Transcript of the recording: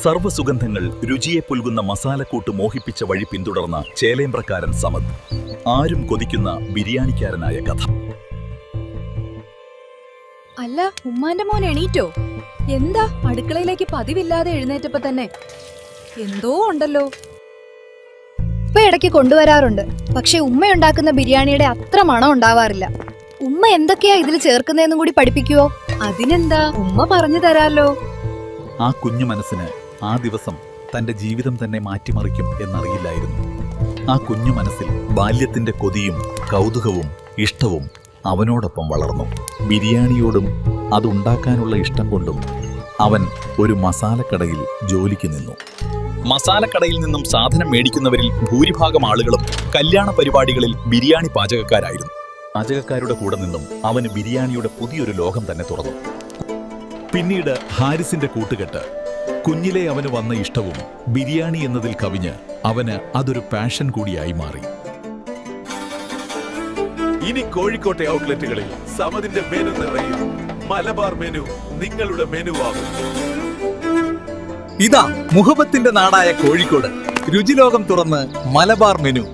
സർവ്വസുഗന്ധങ്ങൾ രുചിയെ പുൽകുന്ന മസാലക്കൂട്ട് മോഹിപ്പിച്ച വഴി പിന്തുടർന്ന ചേലേമ്പ്രക്കാരൻ സമദ്. ആരും കൊതിക്കുന്ന ബിരിയാണിക്കാരനായ കഥ. അല്ല, ഉമ്മാന്റെ മോൻ എണീറ്റോ? എന്താ അടുക്കളയിലേക്ക് പതിവില്ലാതെ എഴുന്നേറ്റപ്പോ തന്നെ? എന്തോ ഉണ്ടല്ലോ. ഉപ്പ ഇടയ്ക്ക് കൊണ്ടുവരാറുണ്ട്, പക്ഷെ ഉമ്മ ഉണ്ടാക്കുന്ന ബിരിയാണിയുടെ അത്ര മണം ഉണ്ടാവാറില്ല. ഉമ്മ എന്തൊക്കെയാ ഇതിൽ ചേർക്കുന്നതെന്നും കൂടി പഠിപ്പിക്കുവോ? അതിനെന്താ, ഉമ്മ പറഞ്ഞു തരാലോ. ആ കുഞ്ഞു മനസ്സിന് ആ ദിവസം തന്റെ ജീവിതം തന്നെ മാറ്റിമറിക്കും എന്നറിയില്ലായിരുന്നു. ആ കുഞ്ഞു മനസ്സിൽ ബാല്യത്തിന്റെ കൊതിയും കൗതുകവും ഇഷ്ടവും അവനോടൊപ്പം വളർന്നു. ബിരിയാണിയോടും അതുണ്ടാക്കാനുള്ള ഇഷ്ടം കൊണ്ടും അവൻ ഒരു മസാലക്കടയിൽ ജോലിക്ക് നിന്നു. മസാലക്കടയിൽ നിന്നും സാധനം മേടിക്കുന്നവരിൽ ഭൂരിഭാഗം ആളുകളും കല്യാണ പരിപാടികളിൽ ബിരിയാണി പാചകക്കാരായിരുന്നു. പാചകക്കാരുടെ കൂടെ നിന്നും അവന് ബിരിയാണിയുടെ പുതിയൊരു ലോകം തന്നെ തുറന്നു. പിന്നീട് ഹാരിസിന്റെ കൂട്ടുകെട്ട്, കുഞ്ഞിലെ അവന് വന്ന ഇഷ്ടവും ബിരിയാണി എന്നതിൽ കവിഞ്ഞ് അവന് അതൊരു പാഷൻ കൂടിയായി മാറി. ഇനി കോഴിക്കോട്ടെ ഔട്ട്ലെറ്റുകളിൽ സമദിന്റെ മെനു നിറയും. മലബാർ മെനു നിങ്ങളുടെ മെനുവാകും. ഇതാ മുഹബത്തിന്റെ നാടായ കോഴിക്കോട് രുചിലോകം തുറന്ന് മലബാർ മെനു.